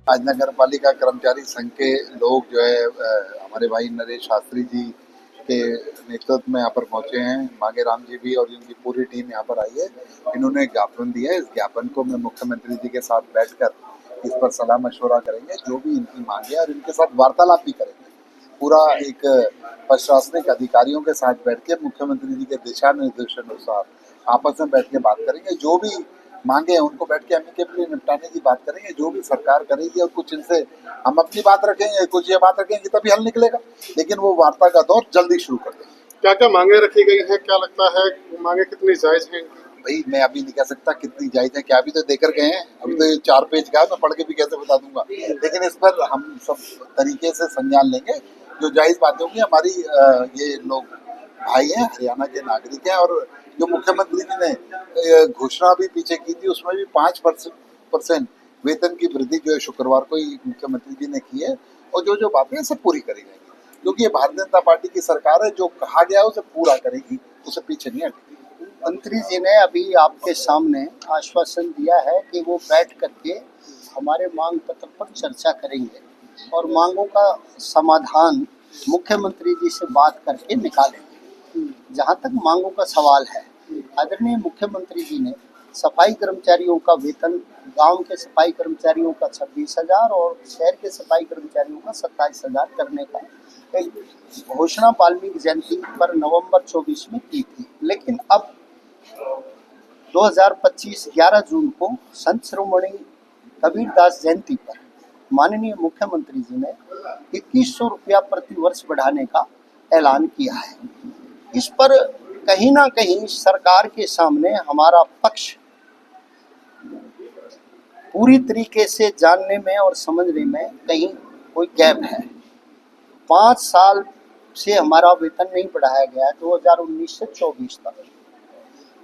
आज नगर पालिका कर्मचारी संघ के लोग जो है हमारे भाई नरेश शास्त्री जी के नेतृत्व में यहाँ पर पहुंचे हैं। मांगे राम जी भी और इनकी पूरी टीम यहाँ पर आई है। इन्होंने ज्ञापन दिया है। इस ज्ञापन को मैं मुख्यमंत्री जी के साथ बैठकर इस पर सलाह मशवरा करेंगे, जो भी इनकी मांगे, और इनके साथ वार्तालाप भी करेंगे। पूरा एक प्रशासनिक अधिकारियों के साथ बैठ के मुख्यमंत्री जी के दिशा निर्देशानुसार आपस में बैठ के बात करेंगे। जो भी मांगे हैं उनको बैठ के एमिकेबली निपटाने की बात करेंगे, जो भी सरकार करेगी। और कुछ इनसे हम अपनी बात रखेंगे, कुछ ये बात रखेंगे, तभी हल निकलेगा। लेकिन वो वार्ता का दौर जल्दी शुरू कर देंगे। क्या क्या मांगे रखी गई है, क्या लगता है मांगे कितनी जायज हैं? भाई मैं अभी नहीं कह सकता कितनी जायज है, क्या अभी तो देकर गए हैं। अभी तो ये 4 पेज का है, मैं पढ़ के भी कैसे बता दूंगा। लेकिन इस पर हम सब तरीके से संज्ञान लेंगे। जो जायज बातें होंगी, हमारी ये लोग भाई हैं, हरियाणा के नागरिक हैं। और जो मुख्यमंत्री जी ने घोषणा भी पीछे की थी, उसमें भी 5% वेतन की वृद्धि जो है शुक्रवार को ही मुख्यमंत्री जी ने की है। और जो जो बातें हैं सब पूरी करी जाएंगी, क्योंकि ये भारतीय जनता पार्टी की सरकार है। जो कहा गया है उसे पूरा करेगी, उसे पीछे नहीं हटेगी। मंत्री जी ने अभी आपके सामने आश्वासन दिया है कि वो बैठ करके हमारे मांग पत्र पर चर्चा करेंगे और मांगों का समाधान मुख्यमंत्री जी से बात करके निकालेंगे। जहाँ तक मांगों का सवाल है, आदरणीय मुख्यमंत्री जी ने सफाई कर्मचारियों का वेतन, गांव के सफाई कर्मचारियों का 26,000 और शहर के सफाई कर्मचारियों का 27,000 करने का एक घोषणा वाल्मीकि जयंती पर नवंबर 24 में की थी। लेकिन अब 2025 11 जून को संत शिरोमणि कबीरदास जयंती पर माननीय मुख्यमंत्री जी ने 2100 रुपया प्रति वर्ष बढ़ाने का ऐलान किया है। इस पर कहीं ना कहीं सरकार के सामने हमारा पक्ष पूरी तरीके से जानने में और समझने में कहीं कोई गैप है। 5 साल से हमारा वेतन नहीं बढ़ाया गया है। 2019 से 24 तक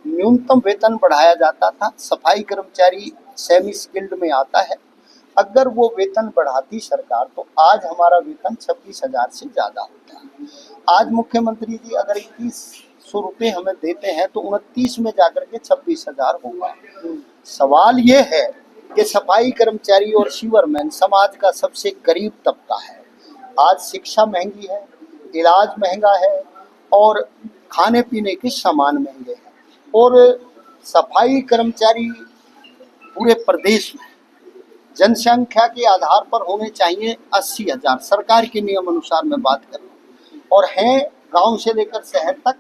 न्यूनतम वेतन बढ़ाया जाता था। सफाई कर्मचारी सेमी स्किल्ड में आता है। अगर वो वेतन बढ़ाती सरकार तो आज हमारा वेतन 26,000 से ज़्यादा होता है। आज मुख्यमंत्री जी अगर 2100 रुपये हमें देते हैं तो 29 में जाकर के 26,000 होगा। सवाल ये है कि सफाई कर्मचारी और सीवरमैन समाज का सबसे गरीब तबका है। आज शिक्षा महंगी है, इलाज महंगा है और खाने पीने के सामान महंगे हैं। और सफाई कर्मचारी पूरे प्रदेश में जनसंख्या के आधार पर होने चाहिए 80,000, सरकार के नियम अनुसार मैं बात कर रहा हूँ, और हैं गांव से लेकर शहर तक।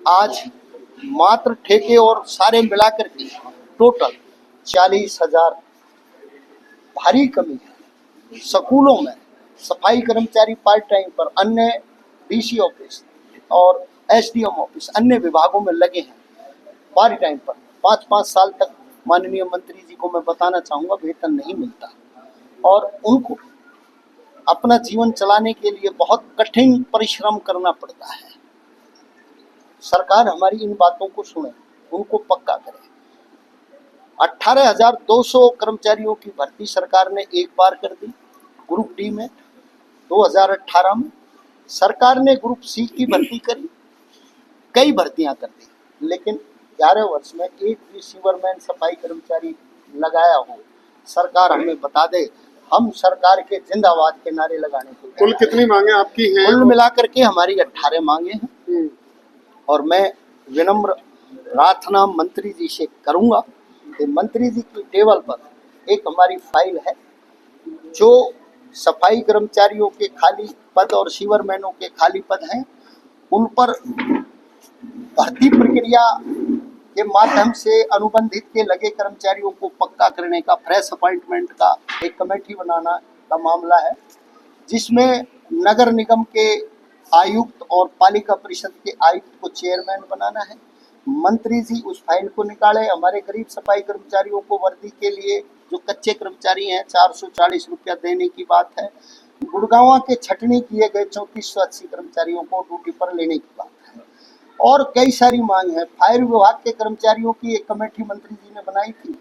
आज मात्र ठेके और सारे मिलाकर के टोटल 40,000। भारी कमी है। स्कूलों में सफाई कर्मचारी पार्ट टाइम पर, अन्य डीसी ऑफिस और एसडीएम ऑफिस, अन्य विभागों में लगे हैं पार्ट टाइम पर। 5-5 साल तक माननीय मंत्री जी को मैं बताना चाहूँगा वेतन नहीं मिलता और उनको अपना जीवन चलाने के लिए बहुत कठिन परिश्रम करना पड़ता है। सरकार हमारी इन बातों को सुने, उनको पक्का करे। 18,200 कर्मचारियों की भर्ती सरकार ने एक बार कर दी ग्रुप डी में। 2018 में सरकार ने ग्रुप सी की भर्ती करी, कई भर्तियां कर दी, लेकिन 11 वर्ष में एक भी सीवरमैन सफाई कर्मचारी लगाया हो, सरकार हमें बता दे। हम सरकार के जिंदाबाद के नारे लगाने को। कुल कितनी मांगे आपकी हैं? कुल मिलाकर के हमारी 18 मांगे हैं। और मैं विनम्र प्रार्थना मंत्री जी से करूंगा कि मंत्री जी की टेबल पर एक हमारी फाइल है, जो सफाई कर्मचारियों के खाली पद और सीवरमैनों के खाली पद हैं, उन पर भर्ती प्रक्रिया के माध्यम से अनुबंधित के लगे कर्मचारियों को पक्का करने का, फ्रेश अपॉइंटमेंट का एक कमेटी बनाना का मामला है, जिसमें नगर निगम के आयुक्त और पालिका परिषद के आयुक्त को चेयरमैन बनाना है। मंत्री जी उस फाइल को निकाले। हमारे गरीब सफाई कर्मचारियों को वर्दी के लिए, जो कच्चे कर्मचारी हैं, 440 रुपया देने की बात है। गुड़गांव के छटनी किए गए 3480 कर्मचारियों को ड्यूटी पर लेने की बात है। और कई सारी मांग है। फायर विभाग के कर्मचारियों की एक कमेटी मंत्री जी ने बनाई थी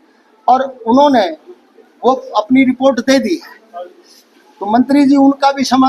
और उन्होंने वो अपनी रिपोर्ट दे दी है, तो मंत्री जी उनका भी समाधान